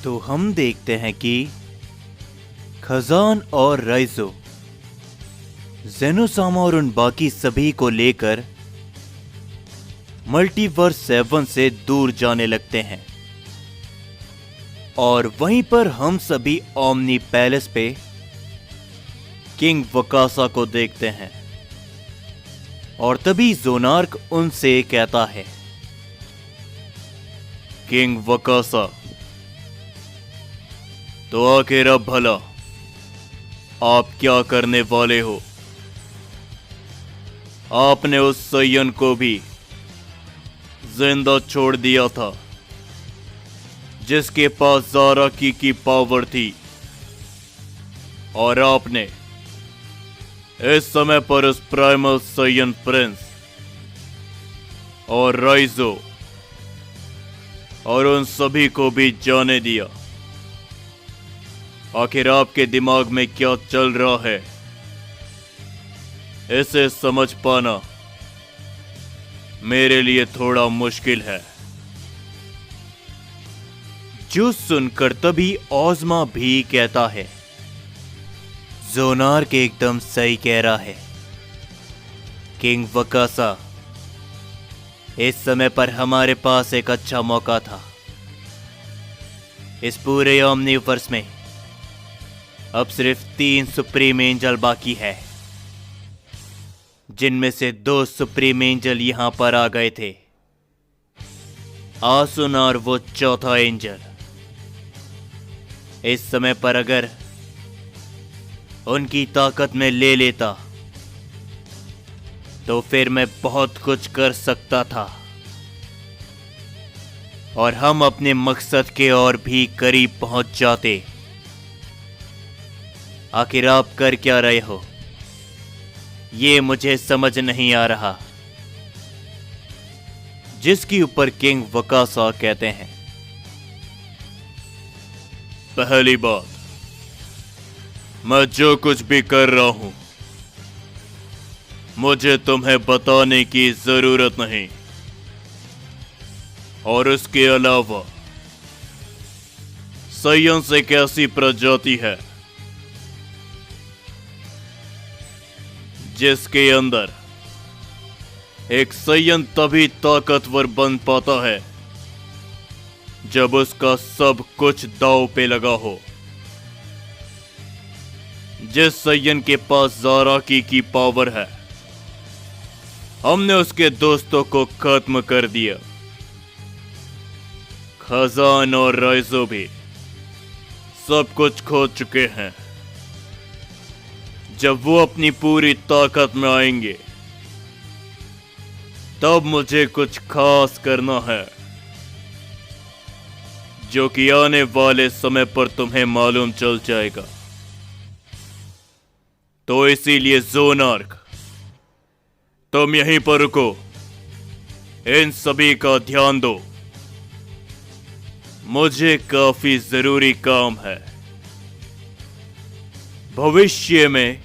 तो हम देखते हैं कि खजान और राइजो जेनोसामा और उन बाकी सभी को लेकर मल्टीवर्स 7 से दूर जाने लगते हैं और वहीं पर हम सभी ओमनी पैलेस पे किंग वकासा को देखते हैं और तभी जोनार्क उनसे कहता है, किंग वकासा, तो आखिर अब भला आप क्या करने वाले हो? आपने उस सय्यन को भी जिंदा छोड़ दिया था जिसके पास ज़ाराकी की पावर थी और आपने इस समय पर उस प्राइमल सय्यन प्रिंस और राइजो और उन सभी को भी जाने दिया। आखिर आपके दिमाग में क्या चल रहा है, इसे समझ पाना मेरे लिए थोड़ा मुश्किल है। जो सुनकर तभी ओज़मा भी कहता है, जोनार्क एकदम सही कह रहा है किंग वकासा, इस समय पर हमारे पास एक अच्छा मौका था। इस पूरे ओमनीवर्स में अब सिर्फ 3 सुप्रीम एंजल बाकी है, जिनमें से 2 सुप्रीम एंजल यहां पर आ गए थे, आसुना और वो चौथा एंजल। इस समय पर अगर उनकी ताकत में ले लेता तो फिर मैं बहुत कुछ कर सकता था और हम अपने मकसद के और भी करीब पहुंच जाते। आखिर आप कर क्या रहे हो, ये मुझे समझ नहीं आ रहा। जिसके ऊपर किंग वकासा कहते हैं, पहली बात, मैं जो कुछ भी कर रहा हूं मुझे तुम्हें बताने की जरूरत नहीं, और उसके अलावा सय्यन एक ऐसी प्रजाति है जिसके अंदर एक सय्यन तभी ताकतवर बन पाता है जब उसका सब कुछ दांव पे लगा हो। जिस सय्यन के पास ज़ाराकी की पावर है, हमने उसके दोस्तों को खत्म कर दिया। खजान और राइजो भी सब कुछ खो चुके हैं। जब वो अपनी पूरी ताकत में आएंगे तब मुझे कुछ खास करना है, जो कि आने वाले समय पर तुम्हें मालूम चल जाएगा। तो इसीलिए जोनार्क, तुम यहीं पर रुको, इन सभी का ध्यान दो, मुझे काफी जरूरी काम है। भविष्य में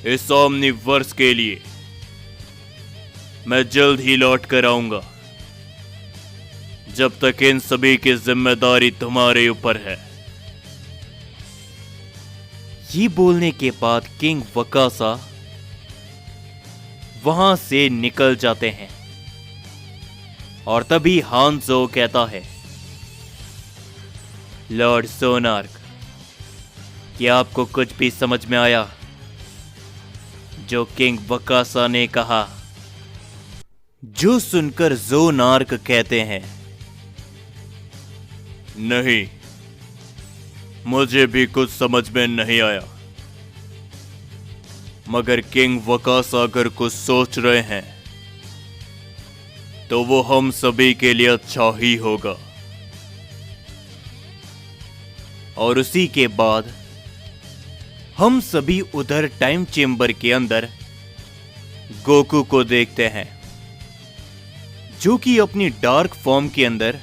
इस ओमनीवर्स के लिए मैं जल्द ही लौट कर आऊंगा। जब तक इन सभी की जिम्मेदारी तुम्हारे ऊपर है। ये बोलने के बाद किंग वकासा वहां से निकल जाते हैं और तभी हानजो कहता है, लॉर्ड जोनार्क, क्या आपको कुछ भी समझ में आया जो किंग वकासा ने कहा? जो सुनकर जोनार्क कहते हैं, नहीं, मुझे भी कुछ समझ में नहीं आया, मगर किंग वकासा अगर कुछ सोच रहे हैं तो वो हम सभी के लिए अच्छा ही होगा। और उसी के बाद हम सभी उधर टाइम चेंबर के अंदर गोकू को देखते हैं, जो कि अपनी डार्क फॉर्म के अंदर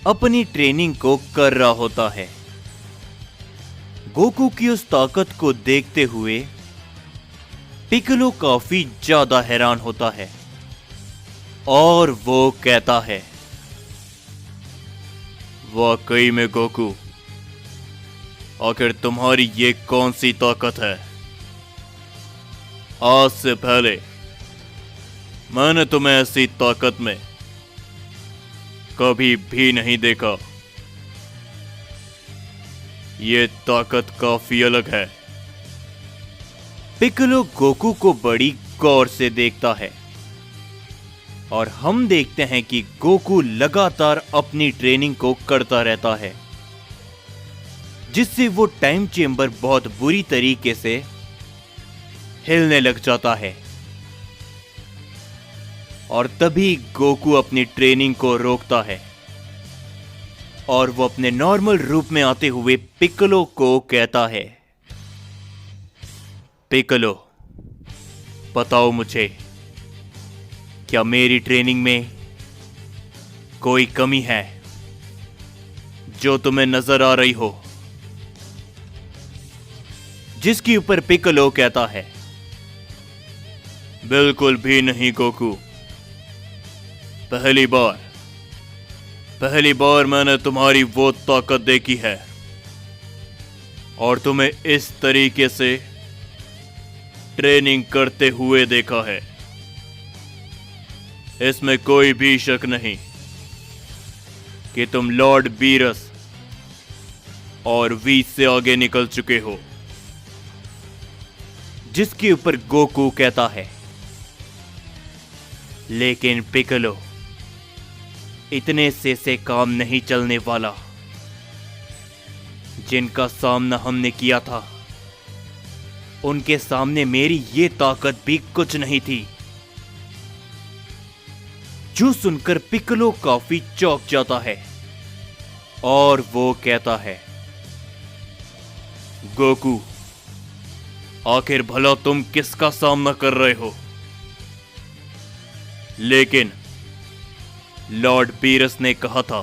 अपनी ट्रेनिंग को कर रहा होता है। गोकू की उस ताकत को देखते हुए पिक्कोलो काफी ज्यादा हैरान होता है और वो कहता है, वाकई में गोकू, आखिर तुम्हारी ये कौन सी ताकत है? आज से पहले मैंने तुम्हें ऐसी ताकत में कभी भी नहीं देखा। ये ताकत काफी अलग है। पिक्कोलो गोकू को बड़ी गौर से देखता है और हम देखते हैं कि गोकू लगातार अपनी ट्रेनिंग को करता रहता है, जिससे वो टाइम चेंबर बहुत बुरी तरीके से हिलने लग जाता है। और तभी गोकू अपनी ट्रेनिंग को रोकता है और वो अपने नॉर्मल रूप में आते हुए पिक्कोलो को कहता है, पिक्कोलो, बताओ मुझे, क्या मेरी ट्रेनिंग में कोई कमी है जो तुम्हें नजर आ रही हो? जिसके ऊपर पिक्कोलो कहता है, बिल्कुल भी नहीं गोकू। पहली बार मैंने तुम्हारी वो ताकत देखी है और तुम्हें इस तरीके से ट्रेनिंग करते हुए देखा है। इसमें कोई भी शक नहीं कि तुम लॉर्ड बीरस और वी से आगे निकल चुके हो। जिसके ऊपर गोकू कहता है, लेकिन पिक्कोलो, इतने से काम नहीं चलने वाला। जिनका सामना हमने किया था उनके सामने मेरी ये ताकत भी कुछ नहीं थी। जो सुनकर पिक्कोलो काफी चौंक जाता है और वो कहता है, गोकू, आखिर भला तुम किसका सामना कर रहे हो? लेकिन लॉर्ड बीरस ने कहा था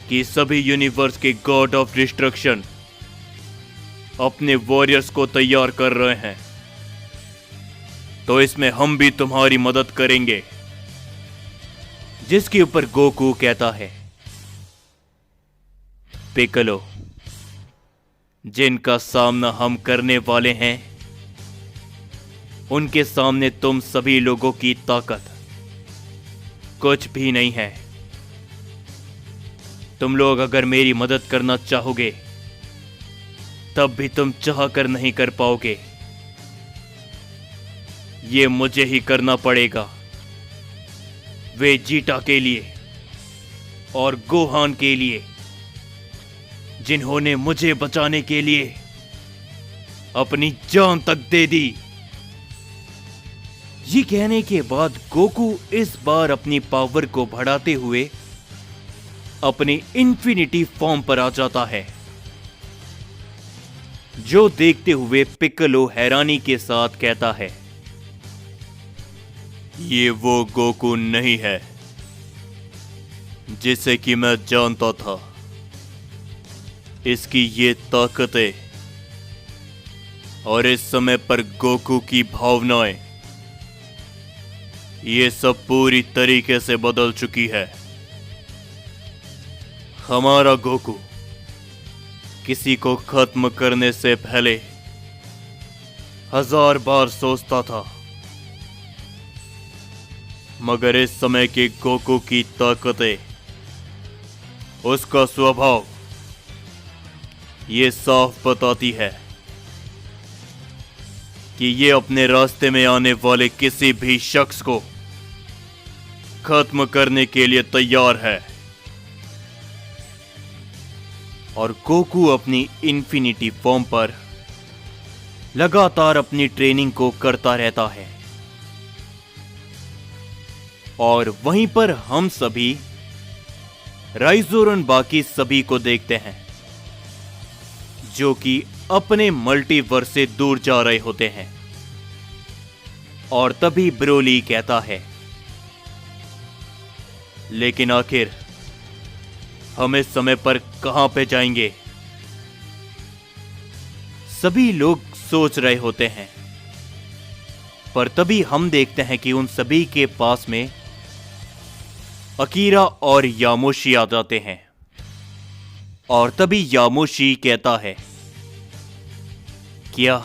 कि सभी यूनिवर्स के गॉड ऑफ डिस्ट्रक्शन अपने वॉरियर्स को तैयार कर रहे हैं, तो इसमें हम भी तुम्हारी मदद करेंगे। जिसके ऊपर गोकू कहता है, पिक्कोलो, जिनका सामना हम करने वाले हैं उनके सामने तुम सभी लोगों की ताकत कुछ भी नहीं है। तुम लोग अगर मेरी मदद करना चाहोगे तब भी तुम चाह कर नहीं कर पाओगे। ये मुझे ही करना पड़ेगा। वेजिटा के लिए और गोहान के लिए, जिन्होंने मुझे बचाने के लिए अपनी जान तक दे दी। ये कहने के बाद गोकू इस बार अपनी पावर को बढ़ाते हुए अपनी इन्फिनिटी फॉर्म पर आ जाता है, जो देखते हुए पिक्कोलो हैरानी के साथ कहता है, ये वो गोकू नहीं है जिसे कि मैं जानता था। इसकी ये ताकतें और इस समय पर गोकू की भावनाएं, ये सब पूरी तरीके से बदल चुकी है। हमारा गोकू किसी को खत्म करने से पहले 1000 बार सोचता था, मगर इस समय के गोकू की ताकतें, उसका स्वभाव, ये साफ बताती है कि ये अपने रास्ते में आने वाले किसी भी शख्स को खत्म करने के लिए तैयार है। और गोकू अपनी इन्फिनिटी फॉर्म पर लगातार अपनी ट्रेनिंग को करता रहता है। और वहीं पर हम सभी राइजोर और बाकी सभी को देखते हैं, जो कि अपने मल्टीवर्स से दूर जा रहे होते हैं। और तभी ब्रोली कहता है, लेकिन आखिर हम इस समय पर कहां पे जाएंगे? सभी लोग सोच रहे होते हैं, पर तभी हम देखते हैं कि उन सभी के पास में अकीरा और यामोशी आ जाते हैं। और तभी यामोशी कहता है, क्या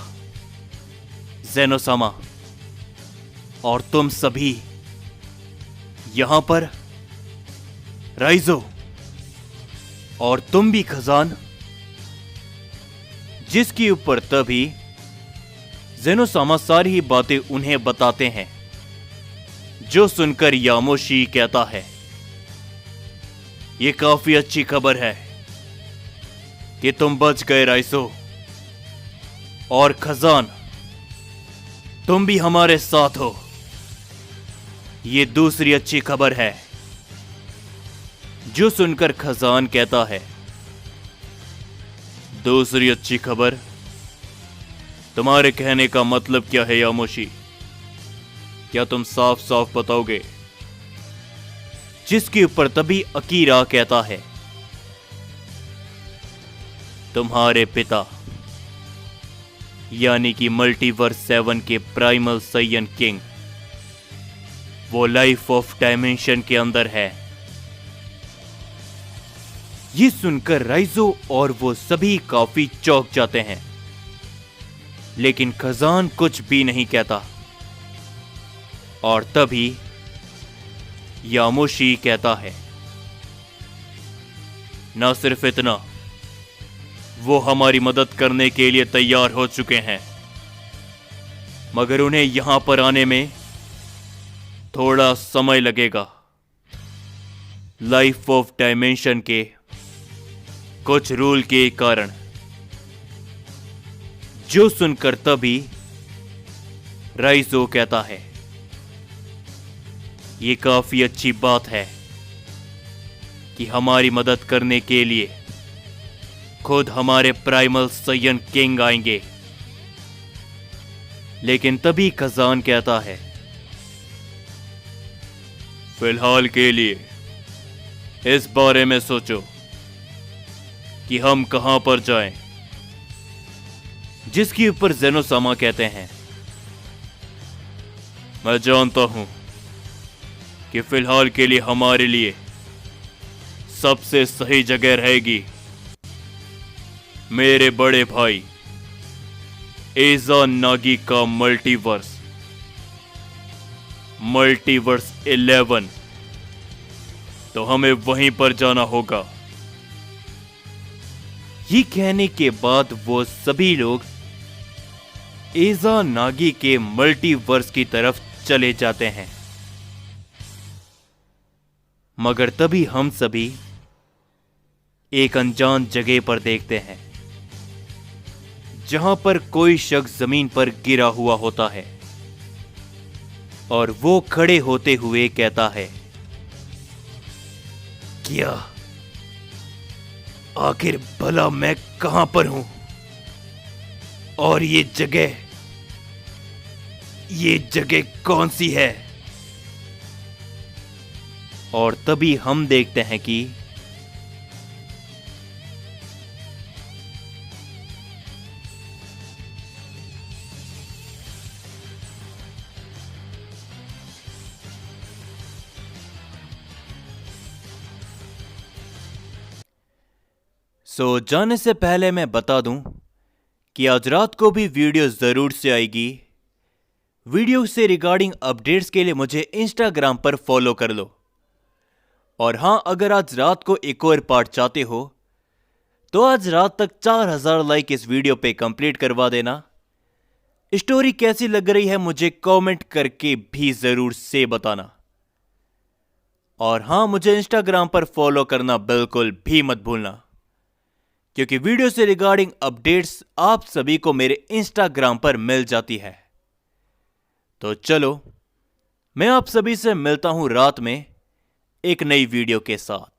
ज़ेनोसामा और तुम सभी यहां पर? राइजो और तुम भी खजान? जिसके ऊपर तभी ज़ेनोसामा सारी ही बातें उन्हें बताते हैं, जो सुनकर यामोशी कहता है, यह काफी अच्छी खबर है कि तुम बच गए राइजो, और खजान तुम भी हमारे साथ हो। ये दूसरी अच्छी खबर है। जो सुनकर खजान कहता है, दूसरी अच्छी खबर? तुम्हारे कहने का मतलब क्या है यामोशी? क्या तुम साफ साफ बताओगे? जिसके ऊपर तभी अकीरा कहता है, तुम्हारे पिता यानी कि मल्टीवर्स 7 के प्राइमल साइयन किंग वो लाइफ ऑफ डायमेंशन के अंदर है। ये सुनकर राइजो और वो सभी काफी चौंक जाते हैं, लेकिन खजान कुछ भी नहीं कहता। और तभी यामोशी कहता है, ना सिर्फ इतना, वो हमारी मदद करने के लिए तैयार हो चुके हैं, मगर उन्हें यहां पर आने में थोड़ा समय लगेगा। लाइफ ऑफ डायमेंशन के कुछ रूल के कारण। जो सुनकर तभी राइजो कहता है, ये काफी अच्छी बात है कि हमारी मदद करने के लिए खुद हमारे प्राइमल साइयन किंग आएंगे। लेकिन तभी खजान कहता है, फिलहाल के लिए इस बारे में सोचो कि हम कहां पर जाएं। जिसके ऊपर ज़ेनोसामा कहते हैं, मैं जानता हूं कि फिलहाल के लिए हमारे लिए सबसे सही जगह रहेगी मेरे बड़े भाई एज़ानागी का मल्टीवर्स 11। तो हमें वहीं पर जाना होगा। ये कहने के बाद वो सभी लोग एज़ानागी के मल्टीवर्स की तरफ चले जाते हैं। मगर तभी हम सभी एक अनजान जगह पर देखते हैं, जहां पर कोई शख्स जमीन पर गिरा हुआ होता है और वो खड़े होते हुए कहता है, क्या आखिर भला मैं कहां पर हूं? और ये जगह कौन सी है? और तभी हम देखते हैं कि जाने से पहले मैं बता दूं कि आज रात को भी वीडियो जरूर से आएगी। वीडियो से रिगार्डिंग अपडेट्स के लिए मुझे इंस्टाग्राम पर फॉलो कर लो। और हां, अगर आज रात को एक और पार्ट चाहते हो तो आज रात तक 4000 लाइक इस वीडियो पे कंप्लीट करवा देना। स्टोरी कैसी लग रही है मुझे कमेंट करके भी जरूर से बताना। और हां, मुझे इंस्टाग्राम पर फॉलो करना बिल्कुल भी मत भूलना, क्योंकि वीडियो से रिगार्डिंग अपडेट्स आप सभी को मेरे इंस्टाग्राम पर मिल जाती है। तो चलो, मैं आप सभी से मिलता हूं रात में एक नई वीडियो के साथ।